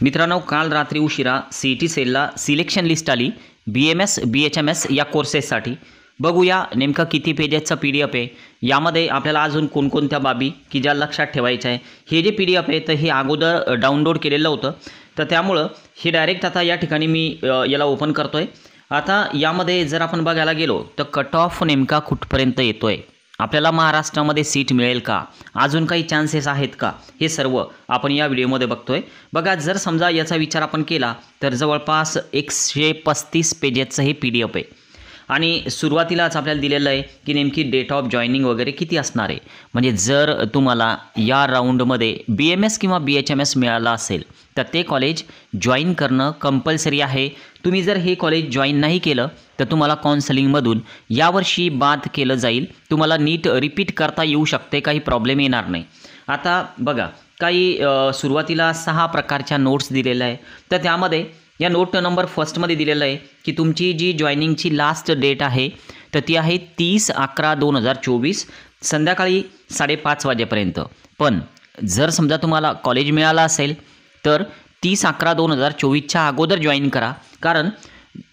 मित्रांनो, काल रात्री उशिरा CET सेलला सिलेक्शन लिस्ट आली BMS BHMS या कोर्सेससाठी। बघूया नेमका किती पेजेसचा PDF आहे, यामध्ये आपल्याला अजून कोणकोणत्या बाबी की ज्या लक्षात ठेवायच्या आहे। हे जे PDF आहे तर हे अगोदर डाउनलोड केलेलं होतं, तर त्यामुळं हे डायरेक्ट आता या ठिकाणी मी याला ओपन करतोय। आता यामध्ये जर आपण बघायला गेलो तर कट ऑफ नेमका कुठपर्यंत येतोय, आपल्याला महाराष्ट्रामध्ये सीट मिळेल का, अजून काही चान्सेस आहेत का, हे सर्व आपण या व्हिडिओमध्ये बघतोय। बघा, जर समजा याचा विचार आपण केला तर जवळपास 135 पेजेसचं हे PDF आहे आणि सुरुवातीलाच आपल्याला दिलेलं आहे की नेमकी डेट ऑफ जॉईनिंग वगैरे किती असणार आहे। म्हणजे जर तुम्हाला या राऊंडमध्ये BMS किंवा BHMS मिळाला असेल तर ते कॉलेज जॉईन करणं कंपल्सरी आहे। तुम्ही जर हे कॉलेज जॉईन नाही केलं तर तुम्हाला काउन्सिलिंगमधून यावर्षी बाद केलं जाईल, तुम्हाला नीट रिपीट करता येऊ शकते, काही प्रॉब्लेम येणार नाही। आता बघा, काही सुरुवातीला 6 प्रकारच्या नोट्स दिलेल्या आहे, तर त्यामध्ये या नोट नंबर फर्स्टमध्ये दिलेलं आहे की तुमची जी जॉईनिंगची लास्ट डेट आहे तर ती आहे 30/11/2024 संध्याकाळी 5:30 वाजेपर्यंत। पण जर समजा तुम्हाला कॉलेज मिळालं असेल तर 30/11/2024च्या अगोदर जॉईन करा, कारण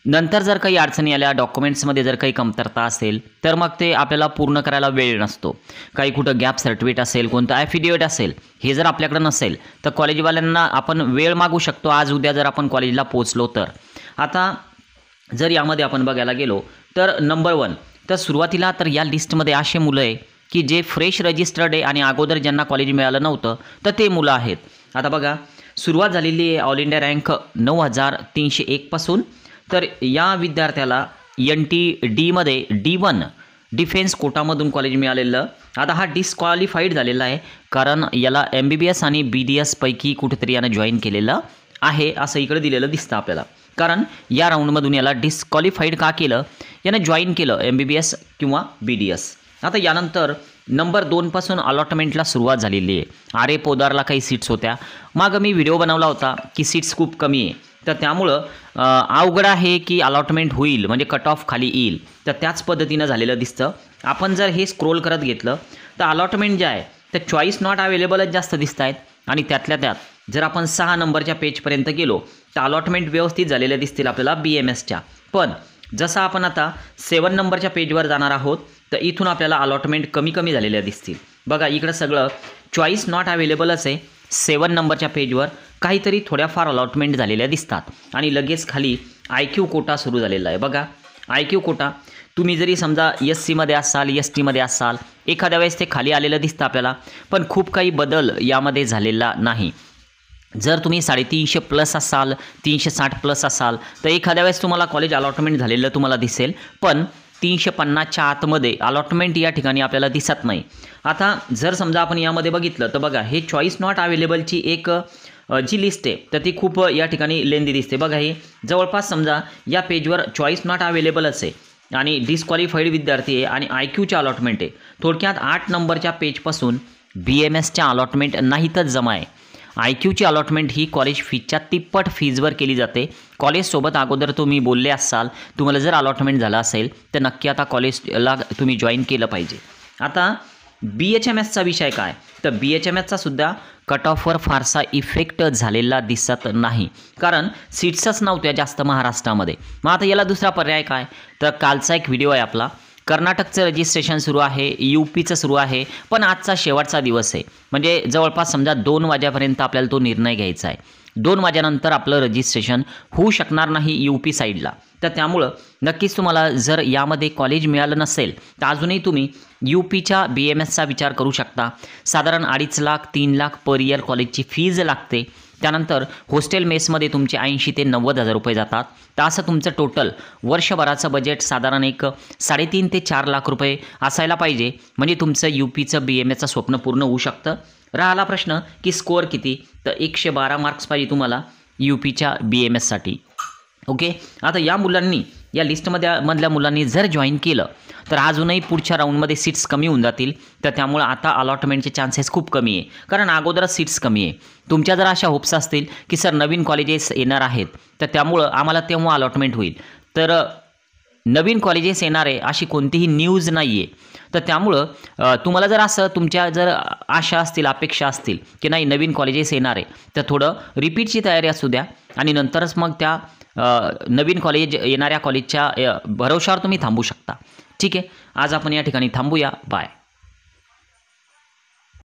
नंतर जर काही अडचणी आल्या, डॉक्युमेंट्समध्ये जर काही कमतरता असेल तर मग ते आपल्याला पूर्ण करायला वेळ नसतो। काही कुठं गॅप सर्टिफिकेट असेल, कोणतं ॲफिडेविट असेल, हे जर आपल्याकडे नसेल तर कॉलेजवाल्यांना आपण वेळ मागू शकतो, आज उद्या जर आपण कॉलेजला पोहोचलो तर। आता जर यामध्ये आपण बघायला गेलो तर नंबर 1 तर सुरुवातीला तर या लिस्टमध्ये असे मुलं आहे की जे फ्रेश रजिस्टर्ड आहे आणि अगोदर ज्यांना कॉलेज मिळालं नव्हतं तर ते मुलं आहेत। आता बघा, सुरुवात झालेली आहे ऑल इंडिया रँक 9301 पासून। तर या विद्यार्थ्याला NTD मध्ये D1 डिफेन्स कोटामधून कॉलेज मिळालेलं। आता हा डिस्क्वालिफाईड झालेला आहे, कारण याला MBBS आणि BDS पैकी कुठेतरी यानं जॉईन केलेलं आहे, असं इकडे दिलेलं दिसतं आपल्याला। कारण या राऊंडमधून याला डिस्क्वालिफाईड का केलं, यानं जॉईन केलं MBBS किंवा BDS। आता यानंतर नंबर 2 पासून अलॉटमेंटला सुरुवात झालेली आहे। आरे पोदारला काही सीट्स होत्या, मागं मी व्हिडिओ बनवला होता की सीट्स खूप कमी आहे, तर त्यामुळं अवघड आहे की अलॉटमेंट होईल, म्हणजे कट ऑफ खाली येईल, तर त्याच पद्धतीनं झालेलं दिसतं। आपण जर हे स्क्रोल करत घेतलं तर अलॉटमेंट जे आहे तर चॉईस नॉट अवेलेबलच जास्त दिसत आहेत, आणि त्यातल्या त्यात जर आपण 6 नंबरच्या पेजपर्यंत गेलो तर अलॉटमेंट व्यवस्थित झालेल्या दिसतील आपल्याला BMSच्या। पण जसं आपण आता 7 नंबरच्या पेजवर जाणार आहोत तर इथून आपल्याला अलॉटमेंट कमी कमी झालेल्या दिसतील। बघा, इकडं सगळं चॉईस नॉट अवेलेबलच आहे। 7 नंबरच्या पेजवर काहीतरी थोड्याफार अलॉटमेंट झालेल्या दिसतात आणि लगेच खाली IQ कोटा सुरू झालेला आहे। बघा, IQ कोटा तुम्ही जरी समजा SC मध्ये असाल, ST मध्ये असाल, एखाद्या वेळेस ते खाली आलेलं दिसतं आपल्याला, पण खूप काही बदल यामध्ये झालेला नाही। जर तुम्ही 350+ असाल, 360+ असाल तर एखाद्या वेळेस तुम्हाला कॉलेज अलॉटमेंट झालेलं तुम्हाला दिसेल, पण 350च्या आतमध्ये अलॉटमेंट या ठिकाणी आपल्याला दिसत नाही। आता जर समजा आपण यामध्ये बघितलं तर बघा, हे चॉईस नॉट अवेलेबलची एक जी लिस्ट आहे तर ती खूप या ठिकाणी लेंदी दिसते। बघा, हे जवळपास समजा या पेजवर चॉईस नॉट अवेलेबलच आहे आणि डिस्क्वालिफाईड विद्यार्थी आहे आणि IQच्या अलॉटमेंट आहे। थोडक्यात 8 नंबरच्या पेजपासून BMSच्या अलॉटमेंट नाहीतच जमा आहे। IQची अलॉटमेंट ही कॉलेज फीजच्या तिप्पट फीजवर केली जाते। कॉलेजसोबत अगोदर तुम्ही बोलले असाल, तुम्हाला जर अलॉटमेंट झालं असेल तर नक्की आता कॉलेजला तुम्ही जॉईन केलं पाहिजे। आता BHMSचा विषय काय, तर BHMSचा सुद्धा कट ऑफवर फारसा इफेक्ट झालेला दिसत नाही, कारण सीट्सच नव्हत्या जास्त महाराष्ट्रामध्ये। मग आता याला दुसरा पर्याय काय, तर कालचा एक व्हिडिओ आहे आपला, कर्नाटकचं रजिस्ट्रेशन सुरू आहे, UPचं सुरू आहे, पण आजचा शेवटचा दिवस आहे, म्हणजे जवळपास समजा 2 वाजेपर्यंत आपल्याला तो निर्णय घ्यायचा आहे। 2 वाजेनंतर आपलं रजिस्ट्रेशन होऊ शकणार नाही UP साईडला, तर त्यामुळं नक्कीच तुम्हाला जर यामध्ये कॉलेज मिळालं नसेल तर अजूनही तुम्ही UPच्या BMSचा विचार करू शकता। साधारण 2.5 लाख 3 लाख पर इयर कॉलेजची फीज लागते। त्यानंतर हॉस्टेल मेसमध्ये तुमचे 80 ते 90 हजार रुपये जातात, तर असं तुमचं टोटल वर्षभराचं बजेट साधारण एक 3.5 ते 4 लाख रुपये असायला पाहिजे, म्हणजे तुमचं UPचं BMSचं स्वप्न पूर्ण होऊ शकतं। राहिला प्रश्न की स्कोअर किती, तर 112 मार्क्स पाहिजे तुम्हाला UPच्या BMSसाठी। ओके, आता या मुलांनी, या लिस्टमधल्या मुलांनी जर जॉईन केलं तर अजूनही पुढच्या राऊंडमध्ये सीट्स कमी होऊन जातील, तर त्यामुळे आता अलॉटमेंटचे चान्सेस खूप कमी आहे, कारण अगोदरच सीट्स कमी आहे। तुमच्या जर अशा होप्स असतील की सर नवीन कॉलेजेस येणार आहेत तर त्यामुळं आम्हाला तेव्हा अलॉटमेंट होईल, तर नवीन कॉलेजेस येणार आहे अशी कोणतीही न्यूज नाही आहे. तर त्यामुळं तुम्हाला जर असं तुमच्या जर आशा असतील, अपेक्षा असतील की नाही नवीन कॉलेजेस येणार आहे, तर थोडं रिपीटची तयारी असू द्या आणि नंतरच मग त्या नवीन कॉलेज येणाऱ्या कॉलेजच्या भरवशावर तुम्ही थांबू शकता. ठीक आहे, आज आपण या ठिकाणी थांबूया. बाय.